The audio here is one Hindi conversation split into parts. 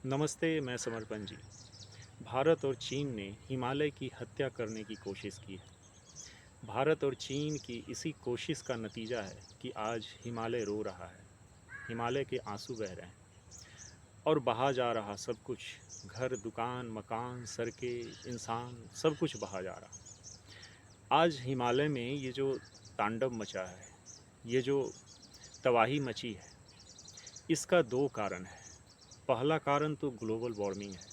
नमस्ते, मैं समर्पण जी। भारत और चीन ने हिमालय की हत्या करने की कोशिश की है। भारत और चीन की इसी कोशिश का नतीजा है कि आज हिमालय रो रहा है। हिमालय के आंसू बह रहे हैं और बहा जा रहा सब कुछ। घर, दुकान, मकान, सड़कें, इंसान, सब कुछ बहा जा रहा। आज हिमालय में ये जो तांडव मचा है, ये जो तबाही मची है, इसका दो कारण है। पहला कारण तो ग्लोबल वार्मिंग है,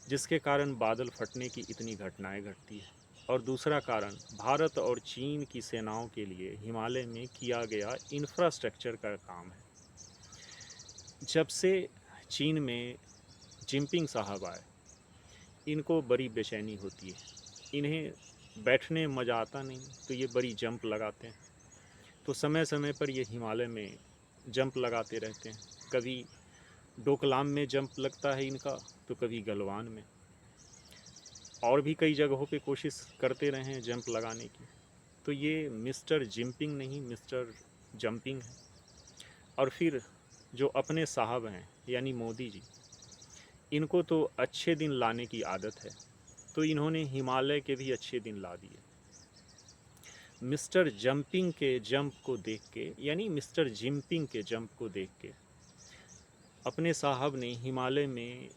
जिसके कारण बादल फटने की इतनी घटनाएं घटती है। और दूसरा कारण भारत और चीन की सेनाओं के लिए हिमालय में किया गया इंफ्रास्ट्रक्चर का काम है। जब से चीन में जिनपिंग साहब आए, इनको बड़ी बेचैनी होती है। इन्हें बैठने में मज़ा आता नहीं, तो ये बड़ी जंप लगाते हैं। तो समय समय पर ये हिमालय में जंप लगाते रहते हैं। कभी डोकलाम में जंप लगता है इनका, तो कभी गलवान में। और भी कई जगहों पे कोशिश करते रहे हैं जंप लगाने की। तो ये मिस्टर जिम्पिंग नहीं, मिस्टर जंपिंग है। और फिर जो अपने साहब हैं यानी मोदी जी, इनको तो अच्छे दिन लाने की आदत है, तो इन्होंने हिमालय के भी अच्छे दिन ला दिए। मिस्टर जंपिंग के जंप को देख के, यानी मिस्टर जिम्पिंग के जंप को देख के, अपने साहब ने हिमालय में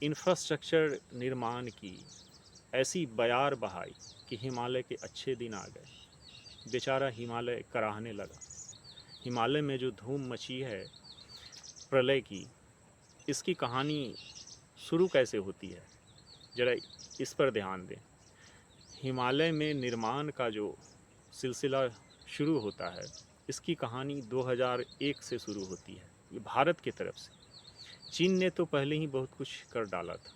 इंफ्रास्ट्रक्चर निर्माण की ऐसी बयार बहाई कि हिमालय के अच्छे दिन आ गए। बेचारा हिमालय कराहने लगा। हिमालय में जो धूम मची है प्रलय की, इसकी कहानी शुरू कैसे होती है, ज़रा इस पर ध्यान दें। हिमालय में निर्माण का जो सिलसिला शुरू होता है, इसकी कहानी 2001 से शुरू होती है। ये भारत की तरफ से। चीन ने तो पहले ही बहुत कुछ कर डाला था।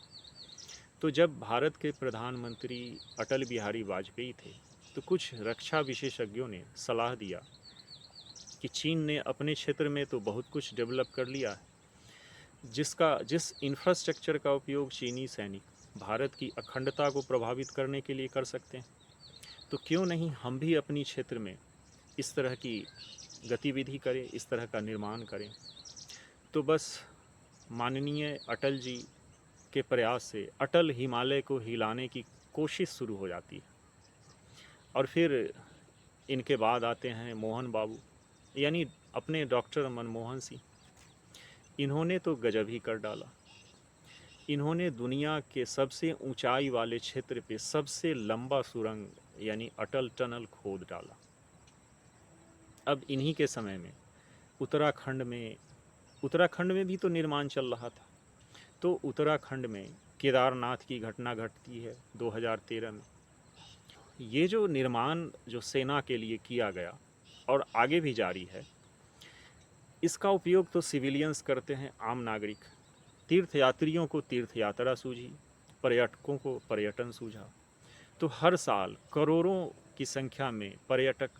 तो जब भारत के प्रधानमंत्री अटल बिहारी वाजपेयी थे, तो कुछ रक्षा विशेषज्ञों ने सलाह दिया कि चीन ने अपने क्षेत्र में तो बहुत कुछ डेवलप कर लिया है, जिस इंफ्रास्ट्रक्चर का उपयोग चीनी सैनिक भारत की अखंडता को प्रभावित करने के लिए कर सकते हैं, तो क्यों नहीं हम भी अपनी क्षेत्र में इस तरह की गतिविधि करें, इस तरह का निर्माण करें। तो बस माननीय अटल जी के प्रयास से अटल हिमालय को हिलाने की कोशिश शुरू हो जाती है। और फिर इनके बाद आते हैं मोहन बाबू, यानी अपने डॉक्टर मनमोहन सिंह। इन्होंने तो गजब ही कर डाला। इन्होंने दुनिया के सबसे ऊंचाई वाले क्षेत्र पे सबसे लंबा सुरंग यानी अटल टनल खोद डाला। अब इन्हीं के समय में उत्तराखंड में भी तो निर्माण चल रहा था। तो उत्तराखंड में केदारनाथ की घटना घटती है 2013 में। ये जो निर्माण जो सेना के लिए किया गया और आगे भी जारी है, इसका उपयोग तो सिविलियंस करते हैं, आम नागरिक। तीर्थयात्रियों को तीर्थ यात्रा सूझी, पर्यटकों को पर्यटन सूझा। तो हर साल करोड़ों की संख्या में पर्यटक,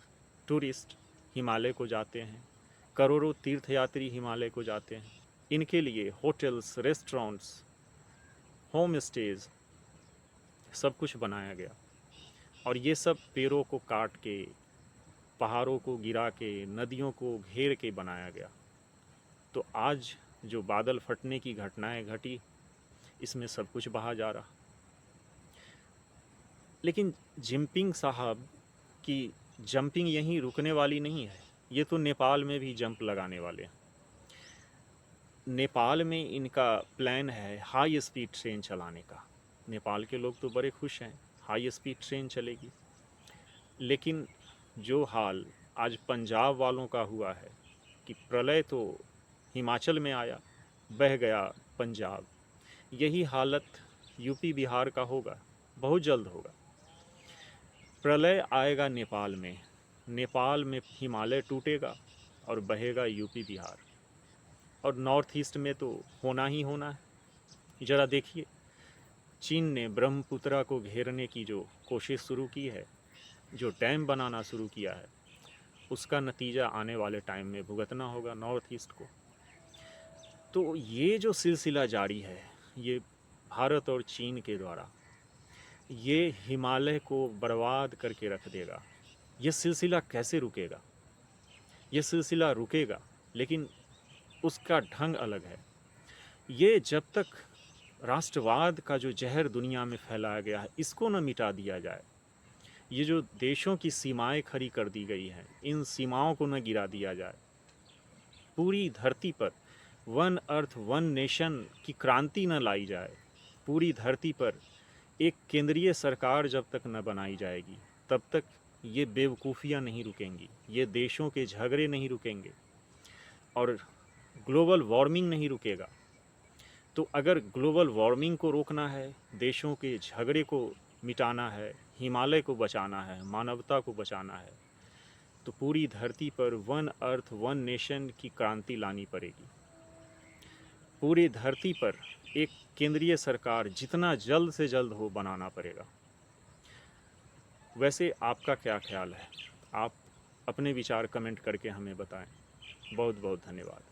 टूरिस्ट हिमालय को जाते हैं। करोड़ों तीर्थयात्री हिमालय को जाते हैं। इनके लिए होटल्स, रेस्टोरेंट्स, होम स्टेज, सब कुछ बनाया गया। और ये सब पेड़ों को काट के, पहाड़ों को गिरा के, नदियों को घेर के बनाया गया। तो आज जो बादल फटने की घटनाएं घटी, इसमें सब कुछ बहा जा रहा। लेकिन जिनपिंग साहब की जंपिंग यहीं रुकने वाली नहीं है। ये तो नेपाल में भी जंप लगाने वाले हैं। नेपाल में इनका प्लान है हाई स्पीड ट्रेन चलाने का। नेपाल के लोग तो बड़े खुश हैं, हाई स्पीड ट्रेन चलेगी। लेकिन जो हाल आज पंजाब वालों का हुआ है कि प्रलय तो हिमाचल में आया, बह गया पंजाब, यही हालत यूपी बिहार का होगा, बहुत जल्द होगा। प्रलय आएगा नेपाल में, नेपाल में हिमालय टूटेगा और बहेगा यूपी बिहार। और नॉर्थ ईस्ट में तो होना ही होना है। ज़रा देखिए, चीन ने ब्रह्मपुत्रा को घेरने की जो कोशिश शुरू की है, जो डैम बनाना शुरू किया है, उसका नतीजा आने वाले टाइम में भुगतना होगा नॉर्थ ईस्ट को। तो ये जो सिलसिला जारी है, ये भारत और चीन के द्वारा, ये हिमालय को बर्बाद करके रख देगा। ये सिलसिला कैसे रुकेगा? ये सिलसिला रुकेगा, लेकिन उसका ढंग अलग है। ये जब तक राष्ट्रवाद का जो जहर दुनिया में फैलाया गया है, इसको न मिटा दिया जाए, ये जो देशों की सीमाएं खड़ी कर दी गई हैं, इन सीमाओं को न गिरा दिया जाए, पूरी धरती पर वन अर्थ वन नेशन की क्रांति न लाई जाए, पूरी धरती पर एक केंद्रीय सरकार जब तक न बनाई जाएगी, तब तक ये बेवकूफ़ियाँ नहीं रुकेंगी, ये देशों के झगड़े नहीं रुकेंगे और ग्लोबल वार्मिंग नहीं रुकेगा। तो अगर ग्लोबल वार्मिंग को रोकना है, देशों के झगड़े को मिटाना है, हिमालय को बचाना है, मानवता को बचाना है, तो पूरी धरती पर वन अर्थ वन नेशन की क्रांति लानी पड़ेगी। पूरी धरती पर एक केंद्रीय सरकार जितना जल्द से जल्द हो बनाना पड़ेगा। वैसे आपका क्या ख्याल है? आप अपने विचार कमेंट करके हमें बताएं। बहुत बहुत धन्यवाद।